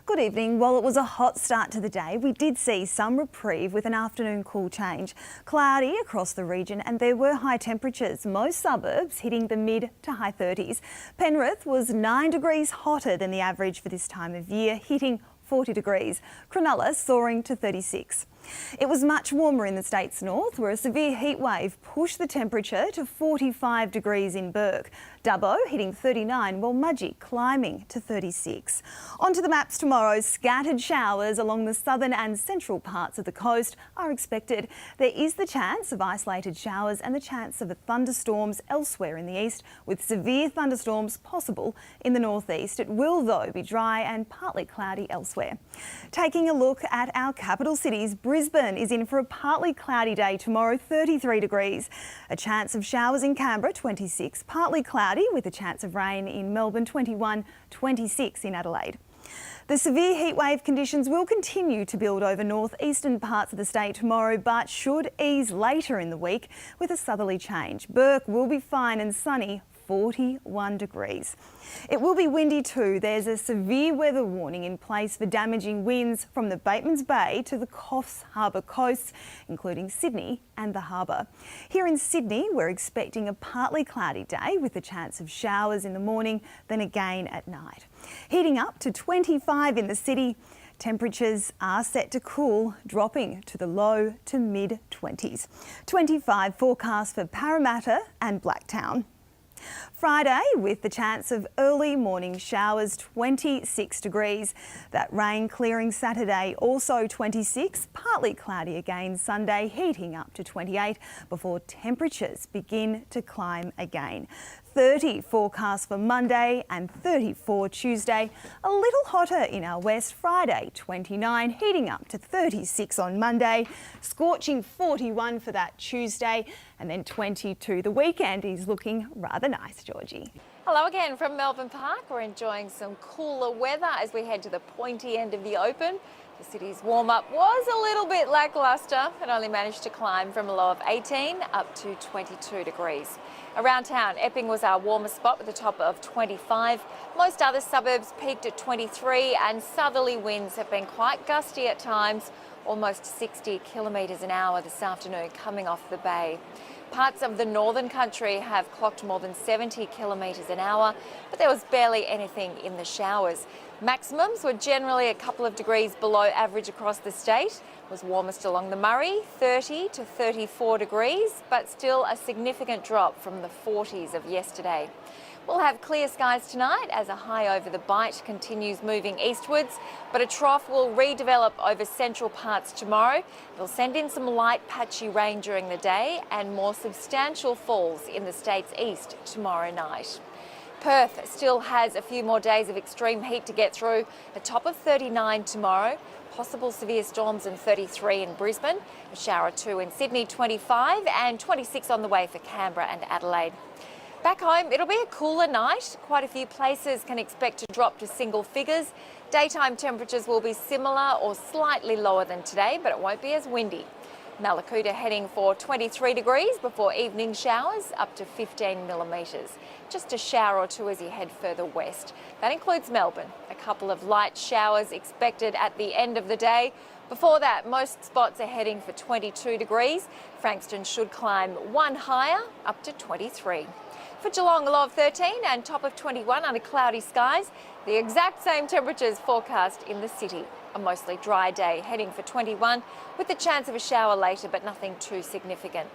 Good evening. While it was a hot start to the day, we did see some reprieve with an afternoon cool change. Cloudy across the region and there were high temperatures, most suburbs hitting the mid to high 30s. Penrith was 9 degrees hotter than the average for this time of year, hitting 40 degrees. Cronulla soaring to 36. It was much warmer in the state's north, where a severe heat wave pushed the temperature to 45 degrees in Bourke. Dubbo hitting 39, while Mudgee climbing to 36. Onto the maps tomorrow, scattered showers along the southern and central parts of the coast are expected. There is the chance of isolated showers and the chance of thunderstorms elsewhere in the east, with severe thunderstorms possible in the northeast. It will, though, be dry and partly cloudy elsewhere. Taking a look at our capital cities, Brisbane is in for a partly cloudy day tomorrow, 33 degrees. A chance of showers in Canberra, 26. Partly cloudy with a chance of rain in Melbourne, 21, 26 in Adelaide. The severe heatwave conditions will continue to build over northeastern parts of the state tomorrow, but should ease later in the week with a southerly change. Bourke will be fine and sunny, 41 degrees. It will be windy too. There's a severe weather warning in place for damaging winds from the Batemans Bay to the Coffs Harbour coasts, including Sydney and the harbour. Here in Sydney, we're expecting a partly cloudy day with a chance of showers in the morning, then again at night. Heating up to 25 in the city. Temperatures are set to cool, dropping to the low to mid 20s. 25 forecast for Parramatta and Blacktown. Friday, with the chance of early morning showers, 26 degrees. That rain clearing Saturday, also 26. Partly cloudy again Sunday, heating up to 28 before temperatures begin to climb again. 30 forecast for Monday and 34 Tuesday. A little hotter in our west. Friday, 29, heating up to 36 on Monday. Scorching 41 for that Tuesday, and then 22. The weekend is looking rather nice, Georgie. Hello again from Melbourne Park. We're enjoying some cooler weather as we head to the pointy end of the Open. The city's warm-up was a little bit lacklustre. It only managed to climb from a low of 18 up to 22 degrees. Around town, Epping was our warmest spot with a top of 25. Most other suburbs peaked at 23, and southerly winds have been quite gusty at times, almost 60 kilometres an hour this afternoon coming off the bay. Parts of the northern country have clocked more than 70 kilometres an hour, but there was barely anything in the showers. Maximums were generally a couple of degrees below average across the state. It was warmest along the Murray, 30 to 34 degrees, but still a significant drop from the 40s of yesterday. We'll have clear skies tonight as a high over the Bight continues moving eastwards, but a trough will redevelop over central parts tomorrow. It'll send in some light patchy rain during the day and more substantial falls in the state's east tomorrow night. Perth still has a few more days of extreme heat to get through, a top of 39 tomorrow. Possible severe storms in 33 in Brisbane, a shower or two in Sydney, 25 and 26 on the way for Canberra and Adelaide. Back home, it'll be a cooler night. Quite a few places can expect to drop to single figures. Daytime temperatures will be similar or slightly lower than today, but it won't be as windy. Mallacoota heading for 23 degrees before evening showers up to 15 millimetres. Just a shower or two as you head further west. That includes Melbourne. A couple of light showers expected at the end of the day. Before that, most spots are heading for 22 degrees. Frankston should climb one higher, up to 23. For Geelong, a low of 13 and top of 21 under cloudy skies. The exact same temperatures forecast in the city. A mostly dry day, heading for 21 with the chance of a shower later, but nothing too significant.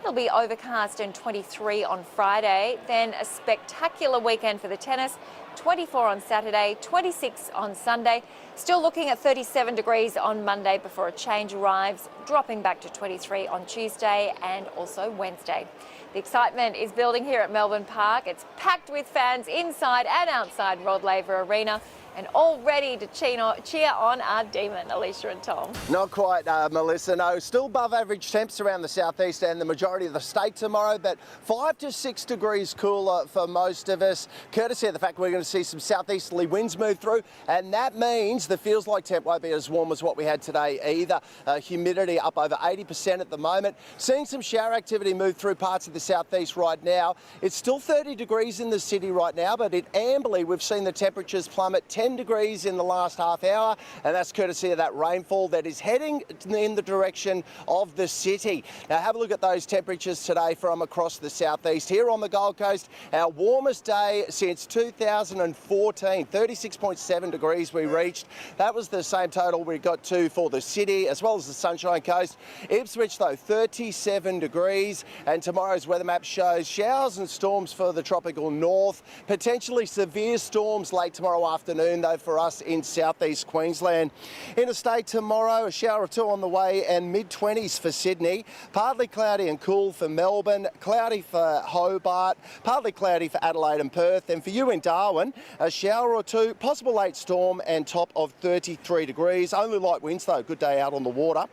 It'll be overcast and 23 on Friday, then a spectacular weekend for the tennis. 24 on Saturday, 26 on Sunday. Still looking at 37 degrees on Monday before a change arrives, dropping back to 23 on Tuesday and also Wednesday. The excitement is building here at Melbourne Park. It's packed with fans inside and outside Rod Laver Arena, and all ready to cheer on our demon, Alicia and Tom. Not quite, Melissa, no. Still above average temps around the southeast and the majority of the state tomorrow, but 5 to 6 degrees cooler for most of us, courtesy of the fact we're going to see some southeasterly winds move through, and that means the feels like temp won't be as warm as what we had today either. Humidity up over 80% at the moment. Seeing some shower activity move through parts of the southeast right now. It's still 30 degrees in the city right now, but at Amberley we've seen the temperatures plummet 10 10 degrees in the last half hour, and that's courtesy of that rainfall that is heading in the direction of the city. Now have a look at those temperatures today from across the southeast. Here on the Gold Coast, our warmest day since 2014, 36.7 degrees we reached. That was the same total we got to for the city as well as the Sunshine Coast. Ipswich though, 37 degrees, and tomorrow's weather map shows showers and storms for the tropical north, potentially severe storms late tomorrow afternoon though for us in southeast Queensland. Interstate tomorrow, a shower or two on the way and mid-20s for Sydney, partly cloudy and cool for Melbourne, cloudy for Hobart, partly cloudy for Adelaide and Perth, and for you in Darwin, a shower or two, possible late storm and top of 33 degrees. Only light winds though, good day out on the water.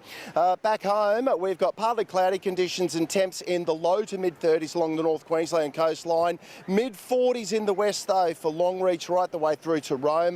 Back home, we've got partly cloudy conditions and temps in the low to mid-30s along the North Queensland coastline, mid-40s in the west though for Longreach right the way through to Roma,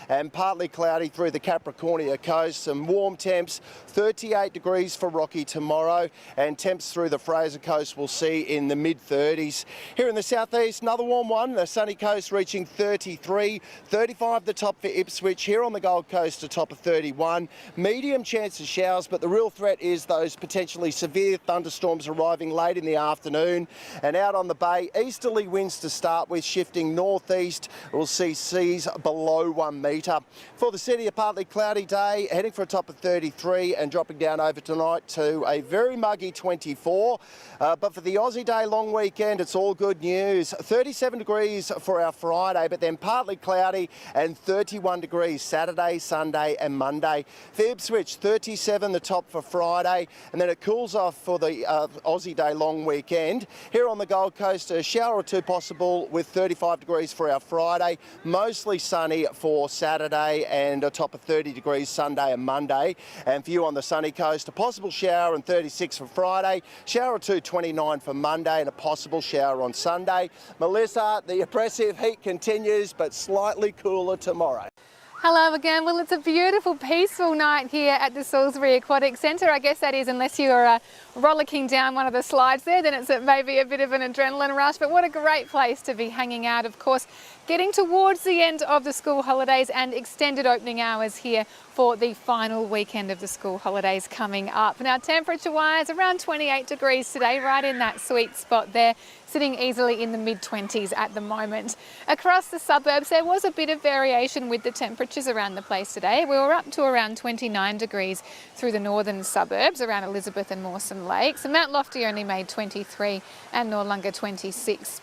and partly cloudy through the Capricornia coast. Some warm temps, 38 degrees for Rocky tomorrow, and temps through the Fraser coast we'll see in the mid-30s. Here in the southeast, another warm one, the sunny coast reaching 33, 35 the top for Ipswich. Here on the Gold Coast, a top of 31. Medium chance of showers, but the real threat is those potentially severe thunderstorms arriving late in the afternoon. And out on the bay, easterly winds to start with, shifting northeast. We'll see seas below 1 metre. For the city, a partly cloudy day, heading for a top of 33 and dropping down over tonight to a very muggy 24. But for the Aussie Day long weekend, it's all good news. 37 degrees for our Friday, but then partly cloudy, and 31 degrees Saturday, Sunday and Monday. For Ipswich, 37 the top for Friday, and then it cools off for the Aussie Day long weekend. Here on the Gold Coast, a shower or two possible with 35 degrees for our Friday, mostly sunny for Saturday and a top of 30 degrees Sunday and Monday. And for you on the sunny coast, a possible shower and 36 for Friday, shower or two 29 for Monday, and a possible shower on Sunday. Melissa, the oppressive heat continues, but slightly cooler tomorrow. Hello again. Well, it's a beautiful, peaceful night here at the Salisbury Aquatic Centre. I guess that is, unless you're rollicking down one of the slides there, then it's maybe a bit of an adrenaline rush. But what a great place to be hanging out, of course, getting towards the end of the school holidays and extended opening hours here for the final weekend of the school holidays coming up. Now, temperature-wise, around 28 degrees today, right in that sweet spot there, sitting easily in the mid-20s at the moment. Across the suburbs, there was a bit of variation with the temperatures around the place today. We were up to around 29 degrees through the northern suburbs, around Elizabeth and Mawson Lakes. And Mount Lofty only made 23 and Noarlunga 26.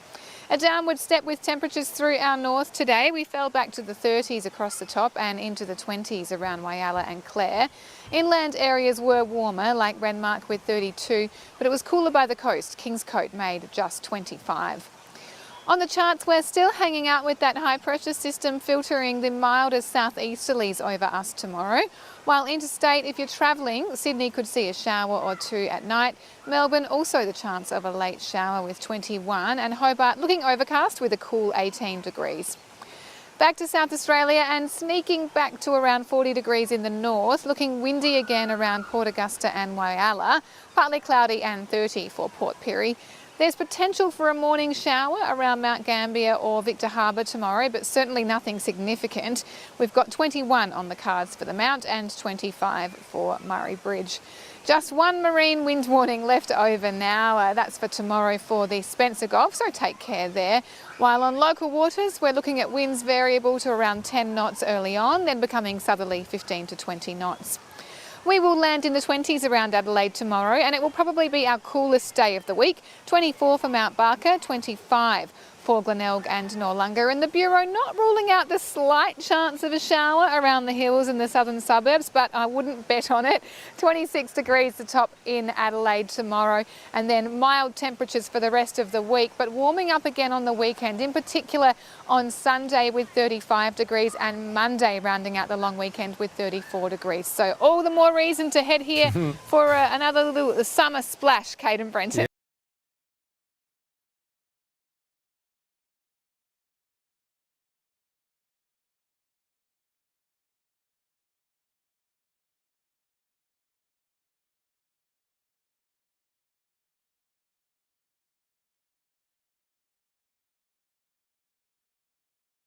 A downward step with temperatures through our north today. We fell back to the 30s across the top and into the 20s around Whyalla and Clare. Inland areas were warmer, like Renmark with 32, but it was cooler by the coast. Kingscote made just 25. On the charts, we're still hanging out with that high pressure system filtering the mildest southeasterlies over us tomorrow. While interstate, if you're travelling, Sydney could see a shower or two at night. Melbourne also the chance of a late shower with 21, and Hobart looking overcast with a cool 18 degrees. Back to South Australia and sneaking back to around 40 degrees in the north, looking windy again around Port Augusta and Whyalla, partly cloudy and 30 for Port Pirie. There's potential for a morning shower around Mount Gambier or Victor Harbour tomorrow, but certainly nothing significant. We've got 21 on the cards for the Mount and 25 for Murray Bridge. Just one marine wind warning left over now. That's for tomorrow for the Spencer Gulf, so take care there. While on local waters, we're looking at winds variable to around 10 knots early on, then becoming southerly 15 to 20 knots. We will land in the 20s around Adelaide tomorrow, and it will probably be our coolest day of the week. 24 for Mount Barker, 25 for Glenelg and Noarlunga, and the Bureau not ruling out the slight chance of a shower around the hills in the southern suburbs, but I wouldn't bet on it. 26 degrees the top in Adelaide tomorrow, and then mild temperatures for the rest of the week, but warming up again on the weekend, in particular on Sunday with 35 degrees and Monday rounding out the long weekend with 34 degrees. So all the more reason to head here for another little summer splash, Kate and Brenton.